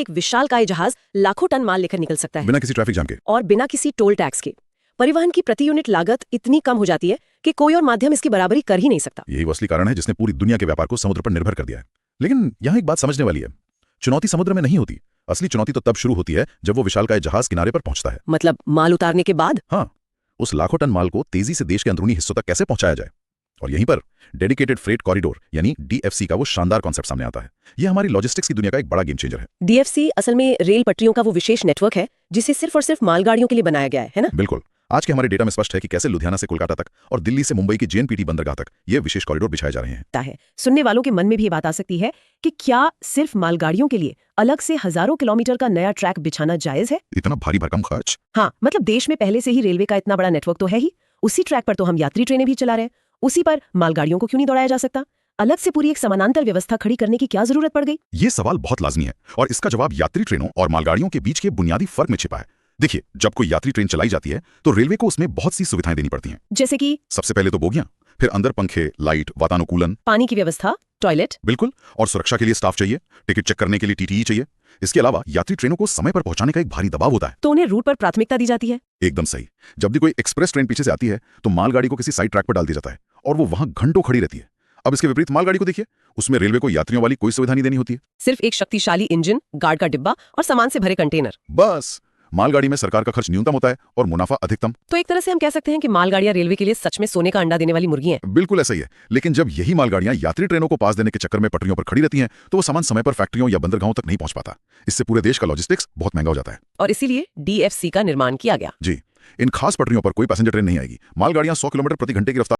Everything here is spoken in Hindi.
एक विशालकाय जहाज लाखों टन माल लेकर निकल सकता है बिना किसी ट्रैफिक जाम के। और बिना किसी टोल टैक्स के। परिवहन की प्रति यूनिट लागत इतनी कम हो जाती है कि कोई और माध्यम इसकी बराबरी कर ही नहीं सकता। यही वो असली कारण है जिसने पूरी दुनिया के व्यापार को समुद्र पर निर्भर कर दिया है। लेकिन यहाँ एक बात समझने वाली है, चुनौती समुद्र में नहीं होती। असली चुनौती तो तब शुरू होती है जब वो विशालकाय जहाज किनारे पर पहुंचता है। मतलब माल उतारने के बाद? हाँ, उस लाखों टन माल को तेजी से देश के अंदरूनी हिस्सों तक कैसे पहुंचाया जाए। और यहीं पर डेडिकेटेड फ्रेट कॉरिडोर यानी डीएफसी का वो शानदार कॉन्सेप्ट सामने आता है। यह हमारी लॉजिस्टिक्स की दुनिया का एक बड़ा गेम चेंजर है। डीएफसी असल में रेल पटरियों का वो विशेष नेटवर्क है जिसे सिर्फ और सिर्फ मालगाड़ियों के लिए बनाया गया है ना? बिल्कुल। आज के हमारे डेटा में स्पष्ट है कि कैसे लुधियाना से कोलकाता तक और दिल्ली से मुंबई की जेएनपीटी बंदरगाह तक ये विशेष कॉरिडोर बिछाए जा रहे हैं। सुनने वालों के मन में भी ये बात आ सकती है कि क्या सिर्फ मालगाड़ियों के लिए अलग से हजारों किलोमीटर का नया ट्रैक बिछाना जायज है? इतना भारी भरकम खर्च? हाँ, मतलब देश में पहले से ही रेलवे का इतना बड़ा नेटवर्क तो है ही। उसी ट्रैक पर तो हम यात्री ट्रेनें भी चला रहे हैं, उसी पर मालगाड़ियों को क्यों नहीं दौड़ाया जा सकता? अलग से पूरी एक समानांतर व्यवस्था खड़ी करने की क्या जरूरत पड़ गई? ये सवाल बहुत लाजमी है और इसका जवाब यात्री ट्रेनों और मालगाड़ियों के बीच के बुनियादी फर्क में छिपा है। देखिए, जब कोई यात्री ट्रेन चलाई जाती है तो रेलवे को उसमें बहुत सी सुविधाएं देनी पड़ती हैं। जैसे कि सबसे पहले तो बोगियां, फिर अंदर पंखे, लाइट, वातानुकूलन, पानी की व्यवस्था, टॉयलेट। बिल्कुल, और सुरक्षा के लिए स्टाफ चाहिए, टिकट चेक करने के लिए टीटीई चाहिए। इसके अलावा यात्री ट्रेनों को समय पर पहुंचाने का एक भारी दबाव होता है। तो उन्हें रूट पर प्राथमिकता दी जाती है? एकदम सही। जब भी कोई एक्सप्रेस ट्रेन पीछे से आती है तो मालगाड़ी को किसी साइड ट्रैक पर डाल दिया जाता है और वो वहां घंटों खड़ी रहती है। अब इसके विपरीत मालगाड़ी को देखिए, उसमें रेलवे को यात्रियों वाली कोई सुविधा नहीं देनी होती है। सिर्फ एक शक्तिशाली इंजन, गार्ड का डिब्बा और सामान से भरे कंटेनर। बस मालगाड़ी में सरकार का खर्च न्यूनतम होता है और मुनाफा अधिकतम। तो एक तरह से हम कह सकते हैं कि मालगाड़ियां रेलवे के लिए सच में सोने का अंडा देने वाली मुर्गी हैं। बिल्कुल ऐसा ही है। लेकिन जब यही मालगाड़ियां यात्री ट्रेनों को पास देने के चक्कर में पटरियों पर खड़ी रहती हैं तो वो सामान समय पर फैक्ट्रियों या बंदरगाहों तक नहीं पहुंच पाता। इससे पूरे देश का लॉजिस्टिक्स बहुत महंगा हो जाता है और इसीलिए डीएफसी का निर्माण किया गया। जी, इन खास पटरियों पर कोई पैसेंजर ट्रेन नहीं आएगी। मालगाड़ियां 100 किलोमीटर प्रति घंटे की रफ्तार